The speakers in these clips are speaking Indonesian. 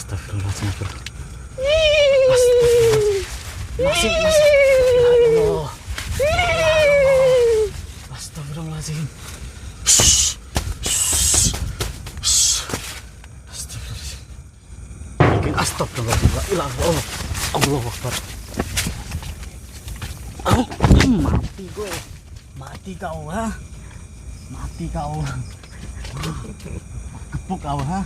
Astagfirullahaladzim, bro. Astagfirullahaladzim. Masih. Ya Allah. Astagfirullahaladzim. Astagfirullahaladzim. Astagfirullahaladzim. Allah. Allahu Akbar. Mati gue. Mati kau, ha? Mati kau. Gebuk kau, ha?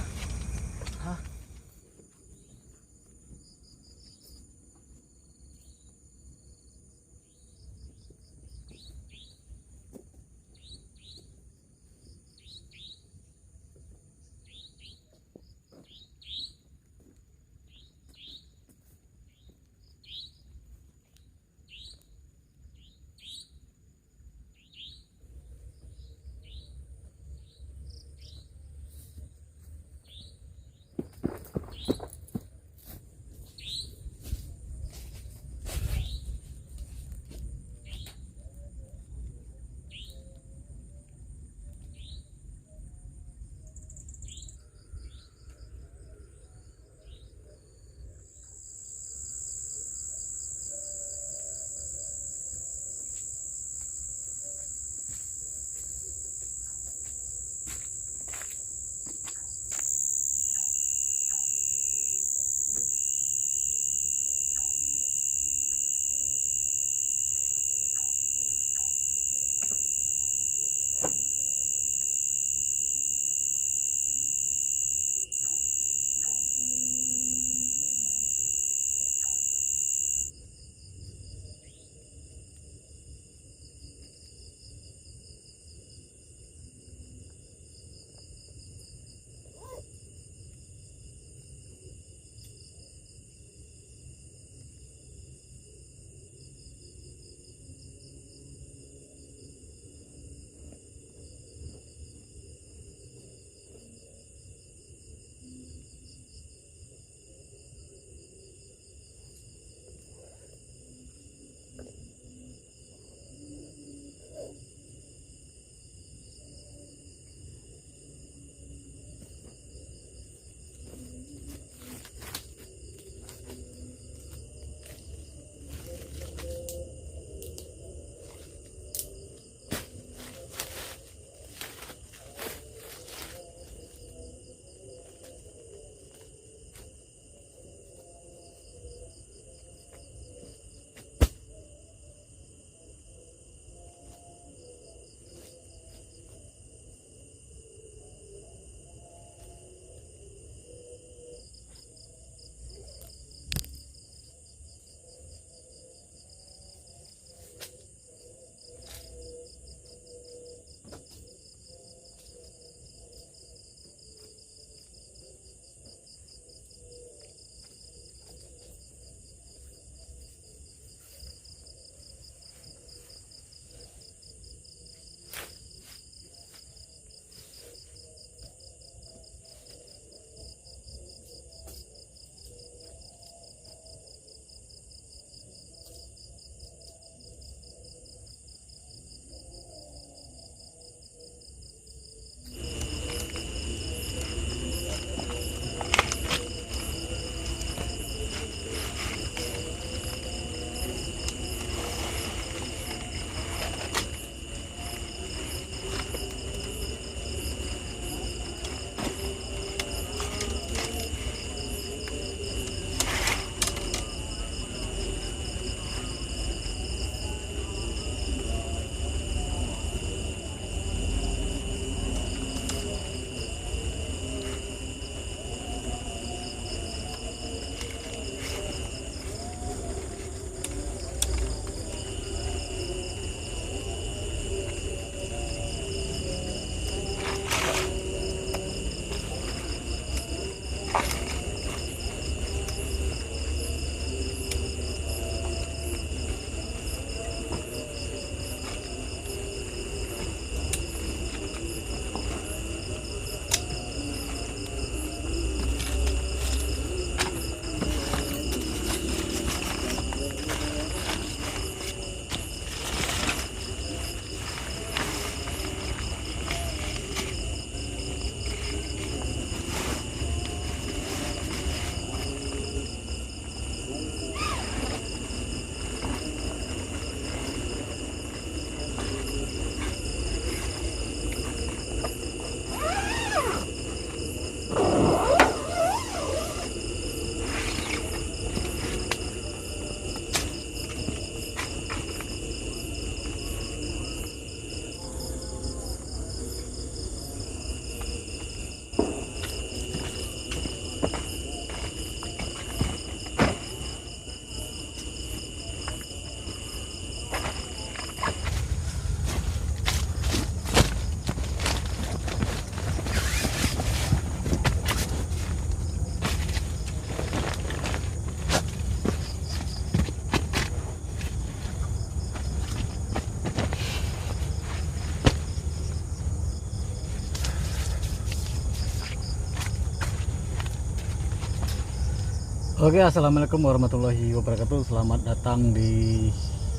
Oke, assalamualaikum warahmatullahi wabarakatuh. Selamat datang di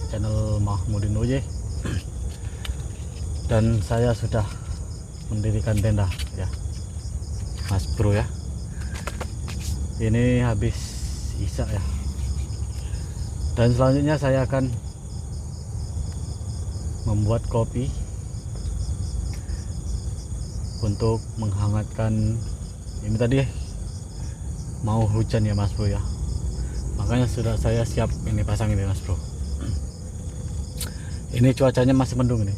channel Mahmudin Oye. Dan saya sudah mendirikan tenda ya, Mas Bro ya. Ini habis isya ya. Dan selanjutnya saya akan membuat kopi untuk menghangatkan. Ini tadi mau hujan ya Mas Bro ya, makanya sudah saya siap ini pasang ini Mas Bro. Ini cuacanya masih mendung nih,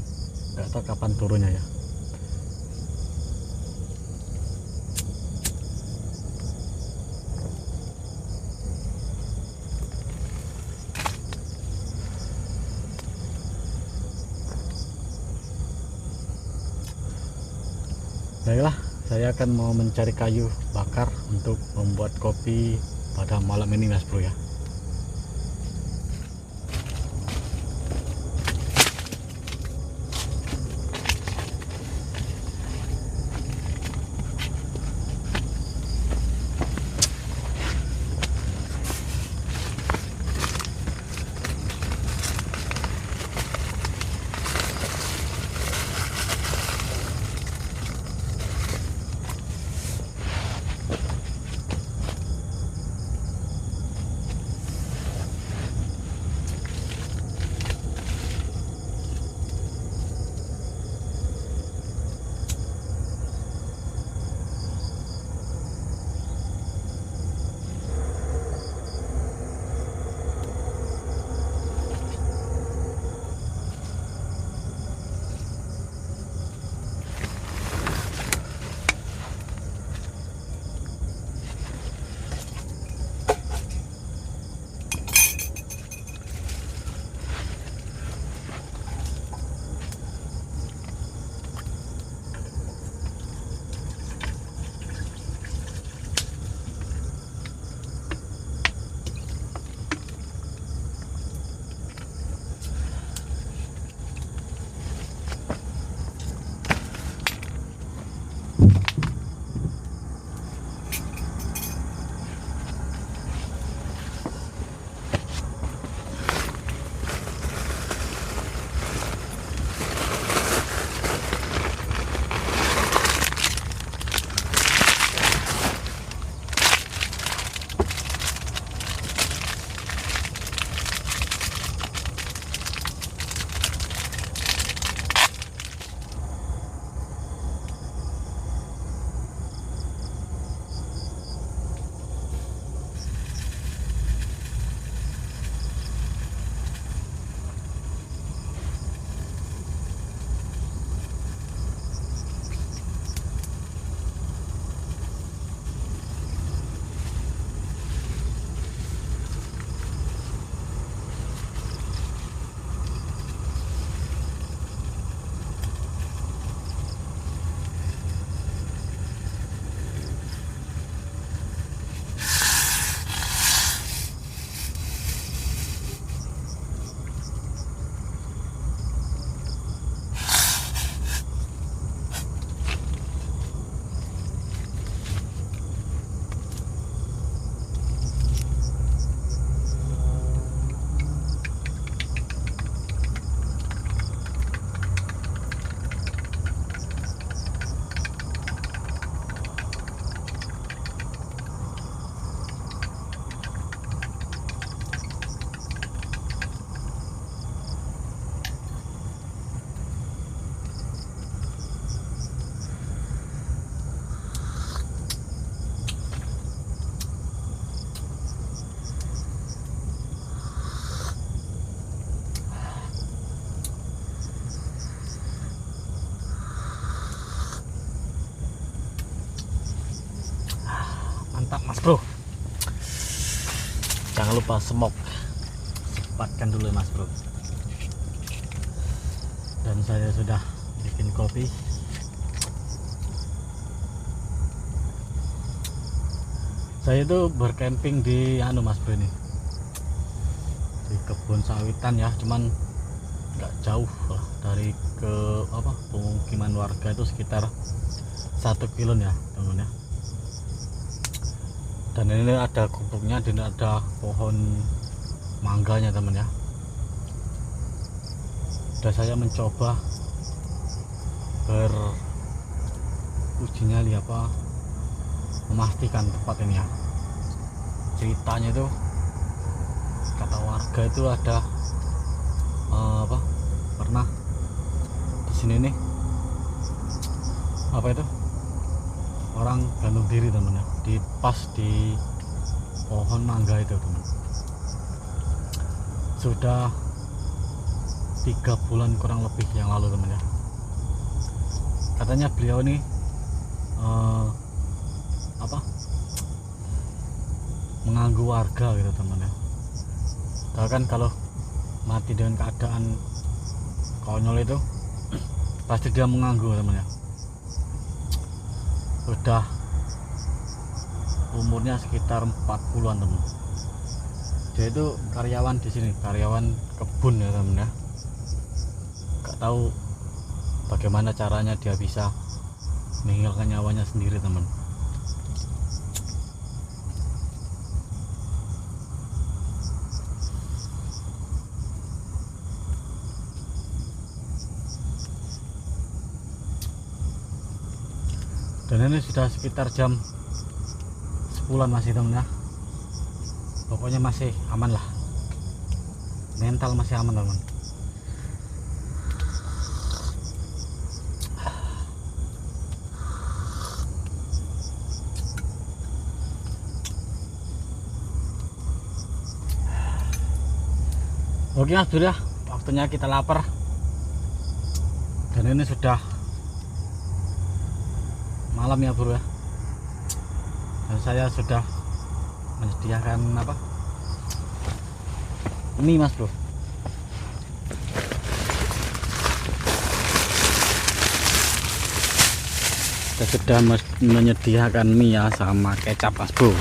nggak tahu kapan turunnya ya. Baiklah, saya akan mau mencari kayu bakar untuk membuat kopi pada malam ini Mas Bro ya. Mantap Mas Bro. Jangan lupa smoke, sempatkan dulu ya Mas Bro. Dan saya sudah bikin kopi. Saya itu bercamping di Mas Bro ini, di kebun sawitan ya, cuman nggak jauh lah dari ke pemukiman warga, itu sekitar 1 kilo ya teman ya. Dan ini ada gubuknya dan ada pohon mangganya teman ya. Sudah saya mencoba beruji nyali memastikan tempat ini ya. Ceritanya itu kata warga itu ada pernah di sini nih orang gantung diri teman ya, di pohon mangga itu teman. Sudah 3 bulan kurang lebih yang lalu teman ya. Katanya beliau ini mengganggu warga gitu teman ya. Tahu kan kalau mati dengan keadaan konyol itu pasti dia mengganggu teman ya. Udah umurnya sekitar 40-an teman. Dia itu karyawan di sini, karyawan kebun ya teman ya. Gak tahu bagaimana caranya dia bisa menghilangkan nyawanya sendiri teman. Dan ini sudah sekitar jam 10-an masih teman ya. Pokoknya masih aman lah, mental masih aman teman. Oke mas bro ya, waktunya kita lapar. Dan ini sudah malam ya bro ya. Dan saya sudah menyediakan mie mas bro. Kita sudah menyediakan mie ya sama kecap mas bro.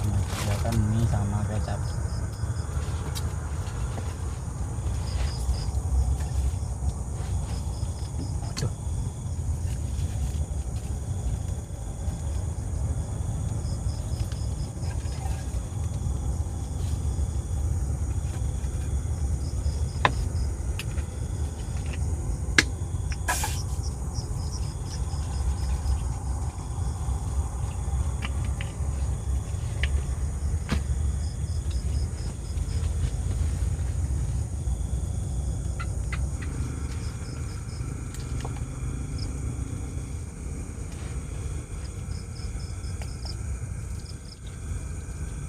Menyediakan mie sama kecap.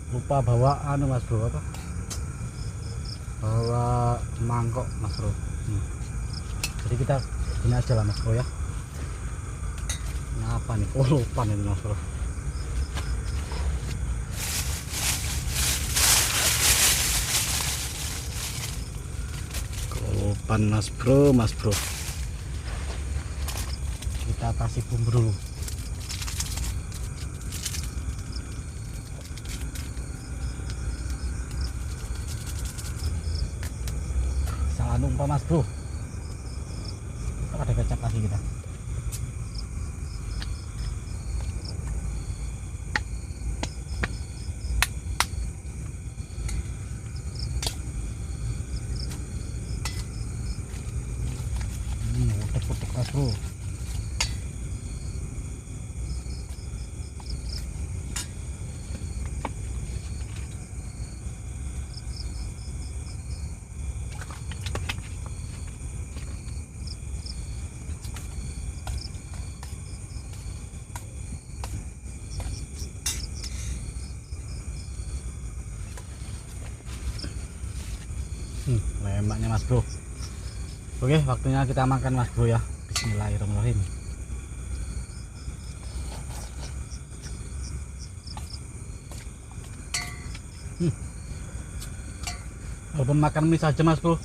Lupa bawa mas bro bawa mangkok mas bro. Jadi kita ini aja lah mas bro ya. Ini apa nih? Oh lupa nih mas bro. Lupa mas bro. Kita kasih bumbu dulu. Lupa mas bro, ada kecap lagi kita. Utek-utek mas bro. Lemaknya mas bro. Oke, waktunya kita makan mas bro ya. Bismillahirrahmanirrahim. Walaupun makan mie saja mas bro,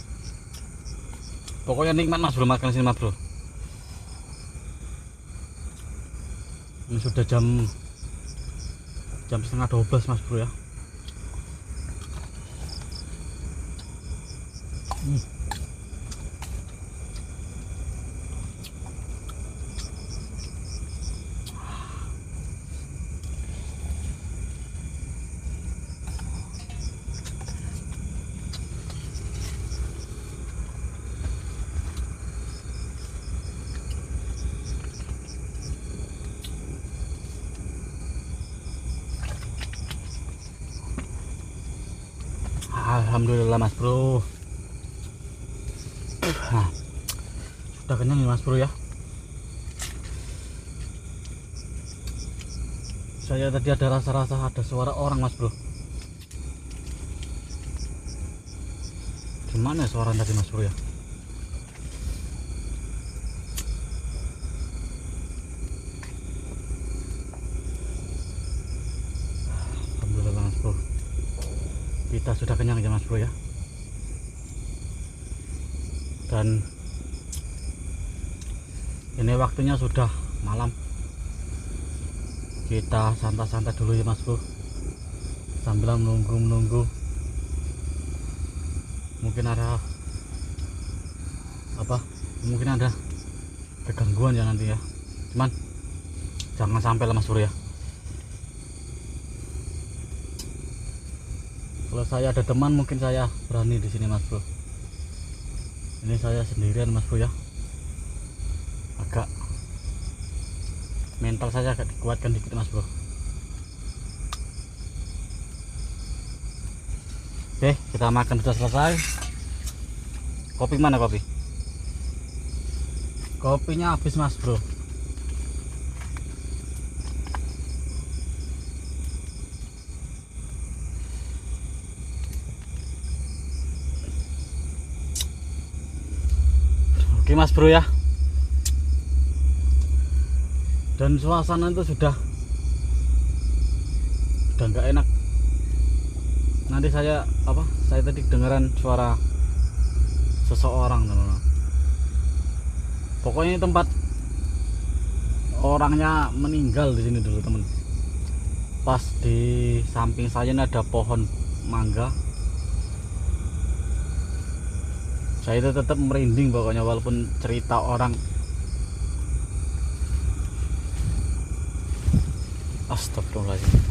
pokoknya nikmat mas bro makan sini mas bro. Ini sudah jam setengah 12 mas bro ya. Alhamdulillah mas bro. Nah, sudah kenyang ya mas bro ya. Saya tadi ada rasa-rasa ada suara orang mas bro. Gimana suara tadi mas bro ya? Alhamdulillah mas bro, kita sudah kenyang ya mas bro ya. Dan ini waktunya sudah malam, kita santai-santai dulu ya mas bro, sambil menunggu mungkin ada apa, mungkin ada kegangguan ya nanti ya, cuman jangan sampai lah mas bro ya. Kalau saya ada teman mungkin saya berani di sini mas bro. Ini saya sendirian mas bro ya, agak mental saya agak dikuatkan dikit mas bro. Oke, kita makan sudah selesai. Kopi mana kopi? Kopinya habis mas bro. Oke mas bro ya. Dan suasana itu sudah nggak enak. Nanti saya tadi kedengaran suara seseorang teman-teman. Pokoknya tempat orangnya meninggal di sini dulu teman. Pas di samping saya ini ada pohon mangga. Saya itu tetap merinding pokoknya walaupun cerita orang. Astagfirullahaladzim.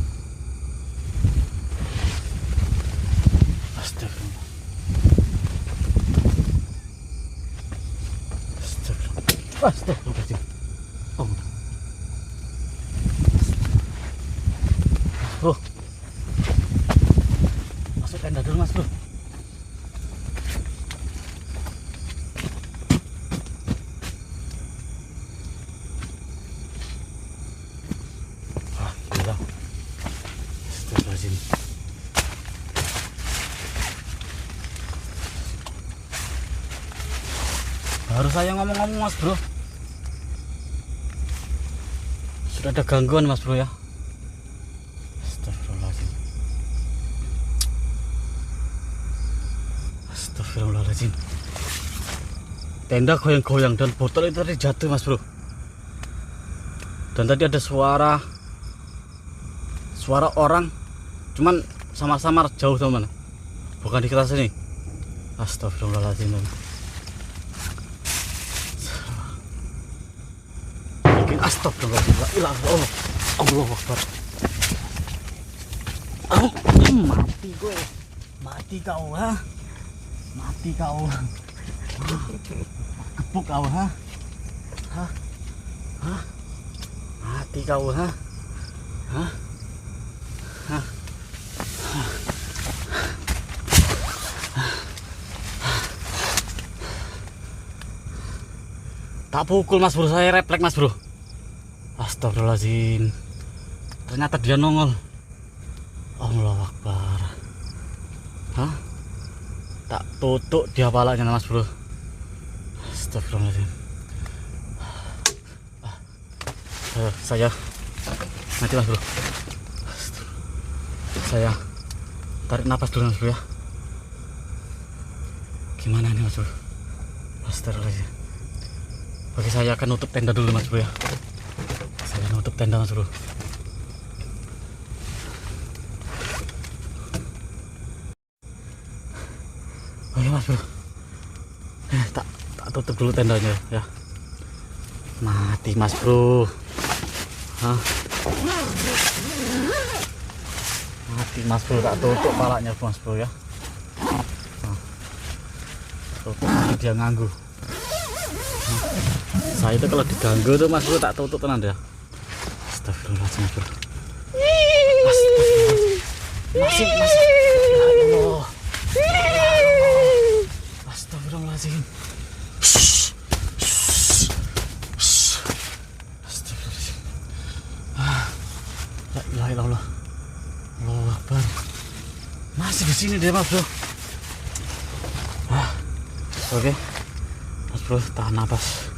Astagfirullah. Astagfirullahaladzim. Oh. Bro, masuk tenda dulu mas bro. Baru saya ngomong-ngomong mas bro, sudah ada gangguan mas bro ya. Astagfirullahaladzim. Astagfirullahaladzim. Tenda goyang-goyang dan botol itu tadi jatuh mas bro. Dan tadi ada suara orang, cuman sama-sama jauh teman, bukan di kita sini. Astagfirullahaladzim. Astagfirullahaladzim. Allahu Akbar. Mati gue. Mati kau ha. Mati kau. Gebuk kau ha. Mati kau ha. Tak pukul mas bro, saya refleks mas bro. Astagfirullahaladzim. Ternyata dia nongol. Allahu Akbar. Hah? Tak tutup dia palanya mas bro. Astagfirullahaladzim. Saya mati mas bro. Saya tarik napas dulu mas bro ya. Gimana nih mas bro? Astagfirullahaladzim. Bagi saya akan nutup tenda dulu mas bro ya. Saya nutup tenda mas bro. Oke mas bro. Tak tutup dulu tendanya ya. Mati mas bro. Hah? Mati mas bro, tak tutup palanya mas bro ya. Tutup nanti dia nganggu. Saya itu kalau diganggu tuh mas bro tak tutup tenan ya. Astagfirullahaladzim mas bro. Masih. Ya Allah. Astagfirullahaladzim. Astagfirullahaladzim. La ilaha illallah. Allahu Akbar. Masih di sini dia, Mas Bro. Oke. Mas Bro, tahan napas.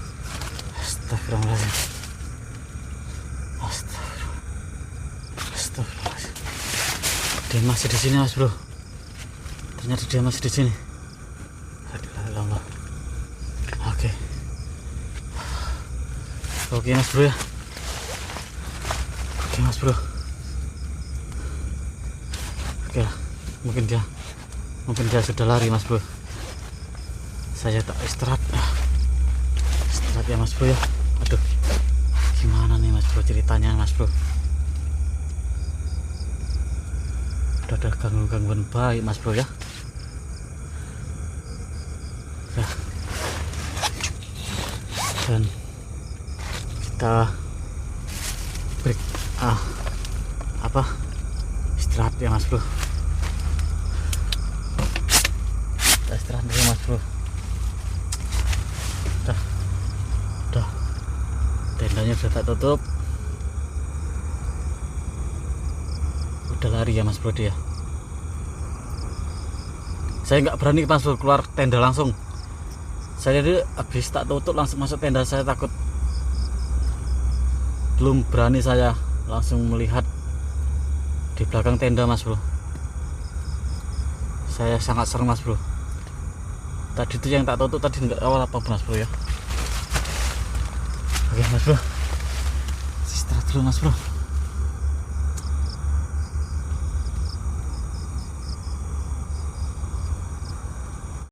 Astagfirullahaladzim. Astagfirullahaladzim. Dia masih di sini, Mas Bro. Ternyata dia masih di sini. Allah. Oke, Mas Bro ya. Oke, Mas Bro. Oke lah. Mungkin dia sudah lari, Mas Bro. Saya tak istirahat. Istirahat ya, Mas Bro ya. Aduh. Gimana nih, Mas Bro, ceritanya, Mas Bro? Udah ada gangguan baik, Mas Bro ya. Ya. Dan kita break istirahat ya, Mas Bro. Kita istirahat dulu, Mas Bro. Udah tendanya sudah tak tutup. Udah lari ya, Mas Bro dia. Saya nggak berani, Mas Bro, keluar tenda langsung. Saya jadi habis tak tutup langsung masuk tenda, saya takut. Belum berani saya langsung melihat di belakang tenda, Mas Bro. Saya sangat serem, Mas Bro. Tadi itu yang tak tutup tadi nggak awal apa, Mas Bro ya. Oke, Mas Bro. Istirahat dulu, Mas Bro.